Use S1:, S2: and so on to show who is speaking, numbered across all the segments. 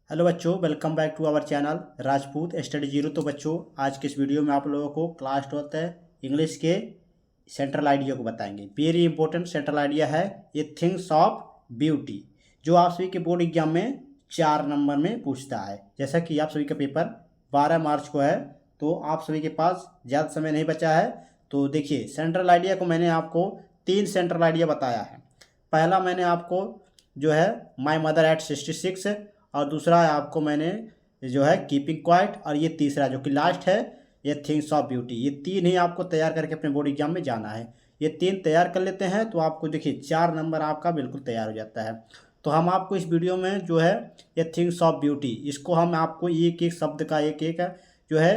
S1: Hello बच्चों, welcome back to our channel Rajput study zero. तो बच्चों, आज के इस वीडियो में आप लोगों को क्लास 12 इंग्लिश के सेंट्रल आइडिया को बताएंगे। वेरी इंपॉर्टेंट सेंट्रल आइडिया है ये, थिंग्स ऑफ ब्यूटी, जो आप सभी के बोर्ड एग्जाम में 4 नंबर में पूछता है। जैसा कि आप सभी का पेपर 12 मार्च को है, तो आप सभी के पास ज़्यादा समय नहीं बचा है। तो देखिए, सेंट्रल आइडिया को मैंने आपको 3 सेंट्रल आइडिया बताया है। पहला मैंने आपको जो है माई मदर एट 66, और दूसरा आपको मैंने जो है कीपिंग क्वाइट, और ये तीसरा जो कि लास्ट है ये थिंग्स ऑफ ब्यूटी। ये 3 ही आपको तैयार करके अपने बोर्ड एग्जाम में जाना है। ये 3 तैयार कर लेते हैं तो आपको देखिए 4 नंबर आपका बिल्कुल तैयार हो जाता है। तो हम आपको इस वीडियो में जो है ये थिंग्स ऑफ ब्यूटी, इसको हम आपको एक एक शब्द का एक एक जो है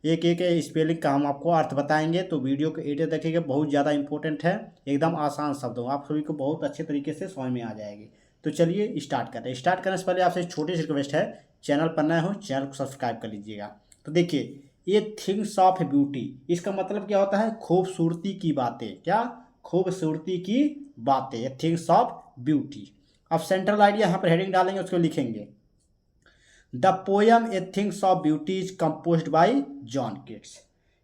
S1: एक एक स्पेलिंग का हम आपको अर्थ बताएंगे। तो वीडियो को एडिट देखिएगा, बहुत ज़्यादा इंपॉर्टेंट है, एकदम आसान शब्द हो, आप सभी को बहुत अच्छे तरीके से समझ में आ जाएगी। तो चलिए स्टार्ट करते हैं। स्टार्ट करने से पहले आपसे एक छोटी सी रिक्वेस्ट है, चैनल पर नए हो चैनल को सब्सक्राइब कर लीजिएगा। तो देखिए, ये थिंग्स ऑफ ब्यूटी, इसका मतलब क्या होता है? खूबसूरती की बातें। क्या? खूबसूरती की बातें, ये थिंग्स ऑफ ब्यूटी। अब सेंट्रल आइडिया यहाँ पर हेडिंग डालेंगे, उसको लिखेंगे the poem A things of beauty is composed bye John Keats.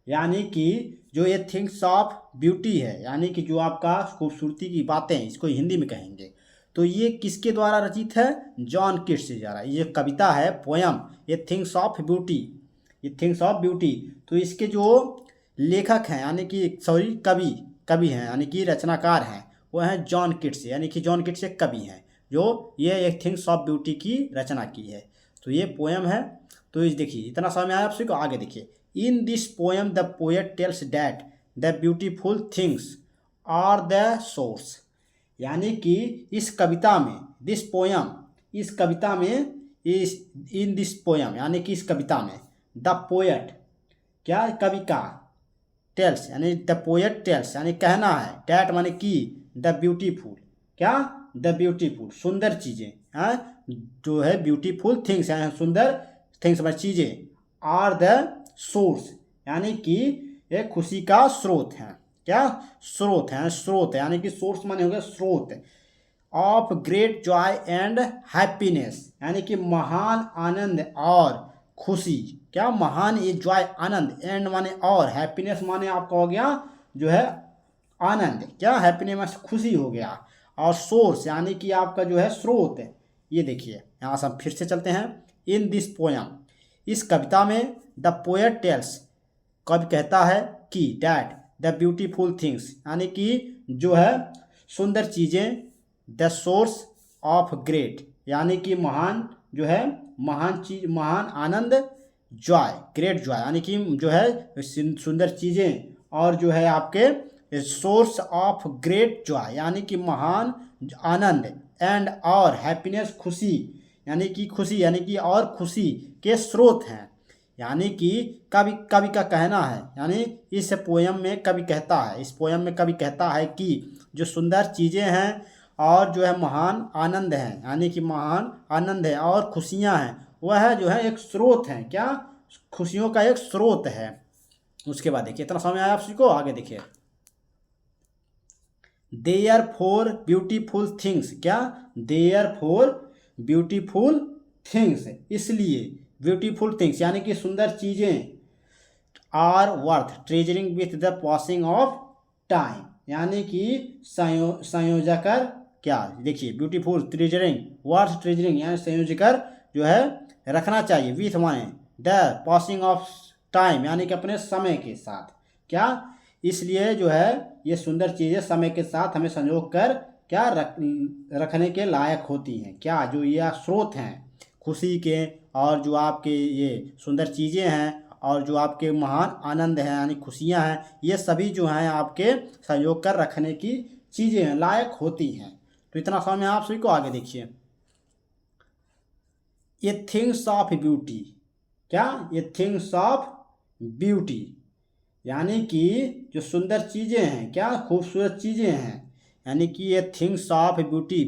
S1: यानी कि जो ये थिंग्स ऑफ ब्यूटी है, यानी कि जो आपका खूबसूरती की बातें, इसको हिंदी में कहेंगे, तो ये किसके द्वारा रचित है? जॉन किट्स से द्वारा। ये कविता है, पोयम, ये थिंग्स ऑफ ब्यूटी, ये थिंग्स ऑफ ब्यूटी। तो इसके जो लेखक हैं, यानी कि सॉरी कवि हैं, यानी कि रचनाकार हैं, वो हैं जॉन किट्स। यानी कि जॉन किट्स एक कवि हैं जो ये एक थिंग्स ऑफ ब्यूटी की रचना की है। तो ये पोयम है। तो इस देखिए, इतना समझ में आया आप सभी को? आगे देखिए, in this poem the poet tells that the beautiful things are the source. यानी कि इस कविता में, दिस पोयम, इस कविता में, इस इन दिस पोयम यानी कि इस कविता में, द पोएट, क्या? कवि का, टेल्स यानी द पोएट टेल्स यानी कहना है, डैट माने कि, द ब्यूटीफुल, क्या? द ब्यूटीफुल, सुंदर चीज़ें, हाँ, जो है ब्यूटीफुल थिंग्स यानी सुंदर थिंग्स माने चीज़ें, आर द सोर्स यानी कि ये खुशी का स्रोत है। क्या? स्रोत है, स्रोत है, यानी कि सोर्स माने हो गया स्रोत, of great Joy and happiness, यानी कि महान आनंद और खुशी। क्या? महान ये जॉय आनंद, एंड माने और, हैप्पीनेस माने आपका हो गया जो है आनंद, क्या? हैप्पीनेस खुशी हो गया, और सोर्स यानी कि आपका जो है स्रोत है। ये देखिए, यहाँ से हम फिर से चलते हैं। इन दिस पोयम, इस कविता में, द पोएट टेल्स, कवि कहता है कि, डैट द ब्यूटीफुल थिंग्स यानी कि जो है सुंदर चीज़ें, द सोर्स ऑफ ग्रेट यानी कि महान, जो है महान चीज, महान आनंद, जॉय, ग्रेट जॉय यानी कि जो है सुंदर चीज़ें, और जो है आपके सोर्स ऑफ ग्रेट जॉय यानी कि महान आनंद, एंड और हैप्पीनेस, खुशी यानी कि खुशी, यानी कि और खुशी के स्रोत हैं। यानी कि कवि का कहना है, यानी इस पोयम में कवि कहता है, इस पोयम में कवि कहता है कि जो सुंदर चीज़ें हैं और जो है महान आनंद हैं, यानी कि महान आनंद है और खुशियाँ हैं, वह जो है एक स्रोत हैं। क्या? खुशियों का एक स्रोत है। उसके बाद देखिए, इतना समझ में आया आप सभी को? आगे देखिए, देयर फॉर ब्यूटीफुल थिंग्स, क्या? देयर फॉर ब्यूटीफुल थिंग्स, इसलिए ब्यूटीफुल थिंग्स यानी कि सुंदर चीज़ें, are worth treasuring with the passing of time, यानी कि संयोजकर, क्या? देखिए, ब्यूटीफुल, ट्रेजरिंग, वर्थ ट्रेजरिंग यानी संयोजकर जो है रखना चाहिए, विथ माने द पासिंग ऑफ टाइम यानी कि अपने समय के साथ। क्या? इसलिए जो है ये सुंदर चीज़ें समय के साथ हमें संजोग कर क्या रखने के लायक होती हैं। क्या? जो ये स्रोत हैं खुशी के, और जो आपके ये सुंदर चीज़ें हैं, और जो आपके महान आनंद हैं यानी खुशियां हैं, ये सभी जो हैं आपके संयोग कर रखने की चीज़ें हैं, लायक होती हैं। तो इतना समझ में आप सभी को? आगे देखिए, ये थिंग्स ऑफ ब्यूटी, क्या? ये थिंग्स ऑफ ब्यूटी यानी कि जो सुंदर चीज़ें हैं, क्या? खूबसूरत चीज़ें हैं, यानी कि ये things of beauty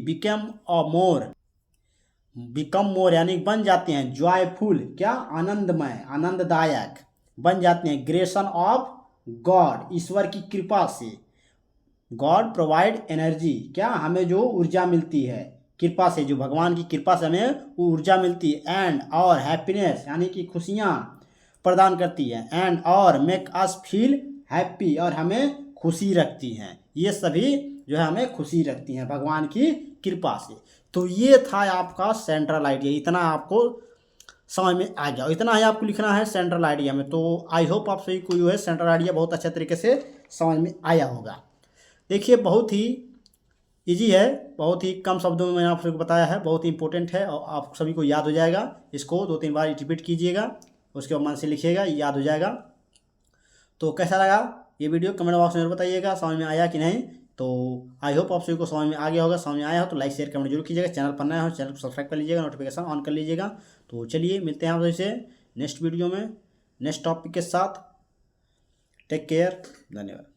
S1: become more यानी बन जाते हैं, जॉयफुल, क्या? आनंदमय, आनंददायक बन जाते हैं, ग्रेशन ऑफ गॉड, ईश्वर की कृपा से, गॉड प्रोवाइड एनर्जी, क्या? हमें जो ऊर्जा मिलती है, कृपा से, जो भगवान की कृपा से हमें वो ऊर्जा मिलती है। एंड और हैप्पीनेस यानी कि खुशियाँ प्रदान करती है। एंड और मेक अस फील हैप्पी, और हमें खुशी रखती हैं। ये सभी जो है हमें खुशी रखती हैं भगवान की कृपा से। तो ये था आपका सेंट्रल आइडिया, इतना आपको समझ में आ गया। इतना ही आपको लिखना है सेंट्रल आइडिया में। तो आई होप आप सभी को जो है सेंट्रल आइडिया बहुत अच्छे तरीके से समझ में आया होगा। देखिए बहुत ही इजी है, बहुत ही कम शब्दों में मैंने आप सभी को बताया है, बहुत ही इंपॉर्टेंट है और आप सभी को याद हो जाएगा। इसको 2-3 बार रिपीट कीजिएगा, उसके बाद मन से लिखिएगा, याद हो जाएगा। तो कैसा लगा ये वीडियो कमेंट बॉक्स में बताइएगा, समझ में आया कि नहीं। तो आई होप आप सभी को समझ में आ गया होगा। समझ में आया हो तो लाइक शेयर कमेंट जरूर कीजिएगा। चैनल पर नया हो चैनल को सब्सक्राइब कर लीजिएगा, नोटिफिकेशन ऑन कर लीजिएगा। तो चलिए मिलते हैं आप सभी से नेक्स्ट वीडियो में नेक्स्ट टॉपिक के साथ। टेक केयर, धन्यवाद।